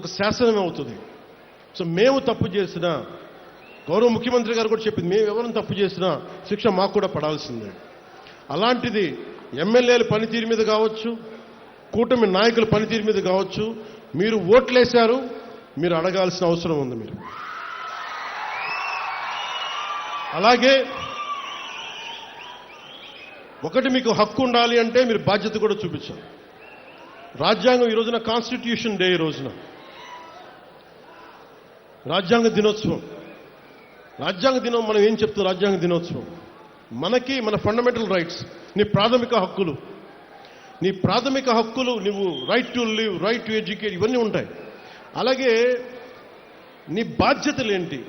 ఒక శాసనం అవుతుంది. సో మేము తప్పు చేసినా, గౌరవ ముఖ్యమంత్రి గారు కూడా చెప్పింది, మేము ఎవరైనా తప్పు చేసినా శిక్ష మాకు కూడా పడాల్సిందే. అలాంటిది ఎమ్మెల్యేల పనితీరు మీద కావచ్చు, కూటమి నాయకుల పనితీరు మీద కావచ్చు, మీరు ఓట్లేశారు, మీరు అడగాల్సిన అవసరం ఉంది. మీరు అలాగే ఒకటి, మీకు హక్కు ఉండాలి అంటే మీరు బాధ్యత కూడా చూపించాలి. రాజ్యాంగం ఈ రోజున కాన్స్టిట్యూషన్ డే, ఈ రోజున రాజ్యాంగ దినోత్సవం. రాజ్యాంగ దినం మనం ఏం చెప్తాం? రాజ్యాంగ దినోత్సవం మనకి మన ఫండమెంటల్ రైట్స్, నీ ప్రాథమిక హక్కులు, నీ ప్రాథమిక హక్కులు, నువ్వు right to live, right to educate, ఇవన్నీ ఉంటాయి. అలాగే నీ బాధ్యతలు ఏంటి?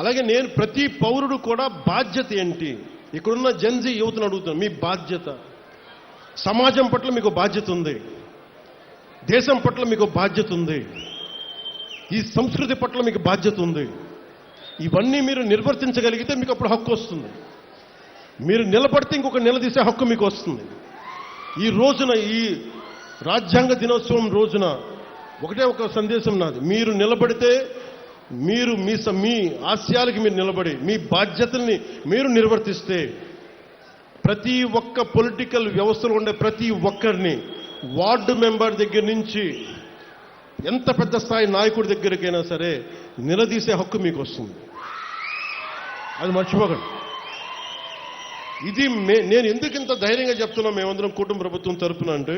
అలాగే నేను ప్రతి పౌరుడు కూడా బాధ్యత ఏంటి? ఇక్కడున్న జెన్జీ యువతను అడుగుతాను, మీ బాధ్యత. సమాజం పట్ల మీకు బాధ్యత ఉంది, దేశం పట్ల మీకు బాధ్యత ఉంది, ఈ సంస్కృతి పట్ల మీకు బాధ్యత ఉంది. ఇవన్నీ మీరు నిర్వర్తించగలిగితే మీకు అప్పుడు హక్కు వస్తుంది. మీరు నిలబడితే ఇంకొక నిలదీసే హక్కు మీకు వస్తుంది. ఈ రోజున, ఈ రాజ్యాంగ దినోత్సవం రోజున ఒకటే ఒక సందేశం నాది, మీరు నిలబడితే, మీరు మీ ఆశయాలకి మీరు నిలబడి మీ బాధ్యతల్ని మీరు నిర్వర్తిస్తే, ప్రతి ఒక్క పొలిటికల్ వ్యవస్థలో ఉండే ప్రతి ఒక్కరిని, వార్డు మెంబర్ దగ్గర నుంచి ఎంత పెద్ద స్థాయి నాయకుడి దగ్గరికైనా సరే నిలదీసే హక్కు మీకు వస్తుంది. అది మర్చిపోకండి. ఇది నేను ఎందుకు ఇంత ధైర్యంగా చెప్తున్నాం మేమందరం కుటుంబ ప్రభుత్వం తరపున అంటే,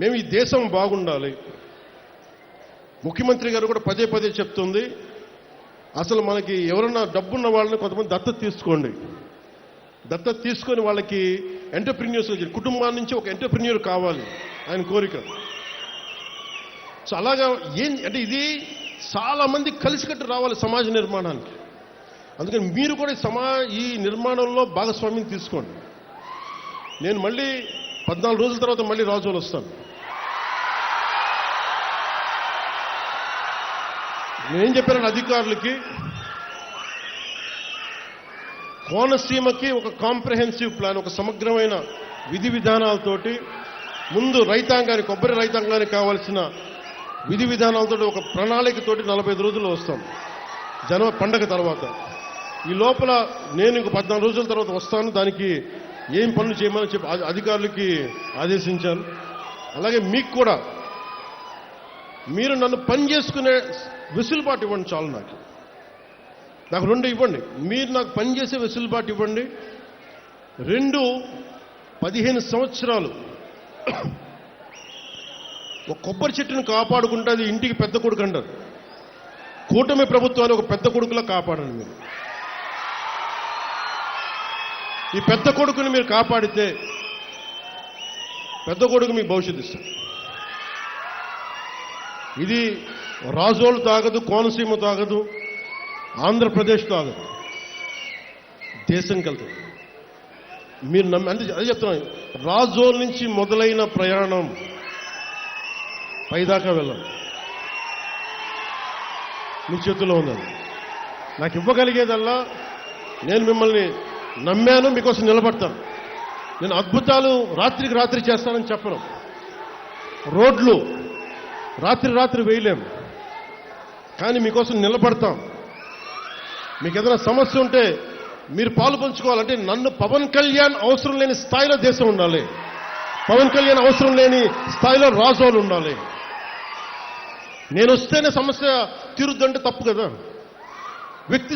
మేము ఈ దేశం బాగుండాలి. ముఖ్యమంత్రి గారు కూడా పదే పదే చెప్తుంది, అసలు మనకి ఎవరన్నా డబ్బున్న వాళ్ళని కొంతమంది దత్తత తీసుకోండి, దత్తత తీసుకొని వాళ్ళకి ఎంటర్ప్రెన్యూర్స్, కుటుంబాల నుంచి ఒక ఎంటర్ప్రెన్యూర్ కావాలి ఆయన కోరిక. సో అలాగా ఏం అంటే, ఇది చాలా మంది కలిసికట్టు రావాలి సమాజ నిర్మాణానికి. అందుకని మీరు కూడా ఈ నిర్మాణంలో భాగస్వామ్యం తీసుకోండి. నేను మళ్ళీ 14 రోజుల తర్వాత మళ్ళీ రాజోలు వస్తాను. నేనేం చెప్పాను అధికారులకి, కోనసీమకి ఒక కాంప్రహెన్సివ్ ప్లాన్, ఒక సమగ్రమైన విధి విధానాలతోటి, ముందు రైతాంగానికి, కొబ్బరి రైతాంగానికి కావాల్సిన విధి విధానాలతో ఒక ప్రణాళికతోటి 45 రోజుల్లో వస్తాం, పండగ తర్వాత. ఈ లోపల నేను ఇంక 14 రోజుల తర్వాత వస్తాను. దానికి ఏం పనులు చేయమని చెప్పి అధికారులకి ఆదేశించాను. అలాగే మీకు కూడా, మీరు నన్ను పని చేసుకునే వెసులుబాటు ఇవ్వండి చాలు. నాకు 2 ఇవ్వండి. మీరు నాకు పనిచేసే వెసులుబాటు ఇవ్వండి. 2, 15 సంవత్సరాలు ఒక కొబ్బరి చెట్టును కాపాడుకుంటే అది ఇంటికి పెద్ద కొడుకు అంటారు. కూటమి ప్రభుత్వాన్ని ఒక పెద్ద కొడుకులా కాపాడండి మీరు. ఈ పెద్ద కొడుకుని మీరు కాపాడితే పెద్ద కొడుకు మీకు భవిష్యత్తు ఇస్తారు. ఇది రాజోలు తాగదు, కోనసీమ తాగదు, ఆంధ్రప్రదేశ్ తాగదు, దేశం కలుగుతుంది. మీరు అంటే అదే చెప్తున్నాను, రాజోలు నుంచి మొదలైన ప్రయాణం పైదాకా వెళ్ళాలి. మీ చేతుల్లో ఉన్నది. నాకు ఇవ్వగలిగేదల్లా, నేను మిమ్మల్ని నమ్మాను, మీకోసం నిలబడతాను. నేను అద్భుతాలు రాత్రికి రాత్రి చేస్తానని చెప్పను. రోడ్లు రాత్రి వేయలేం, కానీ మీకోసం నిలబడతాం. మీకు ఏదైనా సమస్య ఉంటే మీరు పాలు పంచుకోవాలంటే, నన్ను పవన్ కళ్యాణ్ అవసరం లేని స్థాయిలో దేశం ఉండాలి, పవన్ కళ్యాణ్ అవసరం లేని స్థాయిలో రాజోలు ఉండాలి. నేను వస్తేనే సమస్య తీరుద్దంటే తప్పు కదా. వ్యక్తి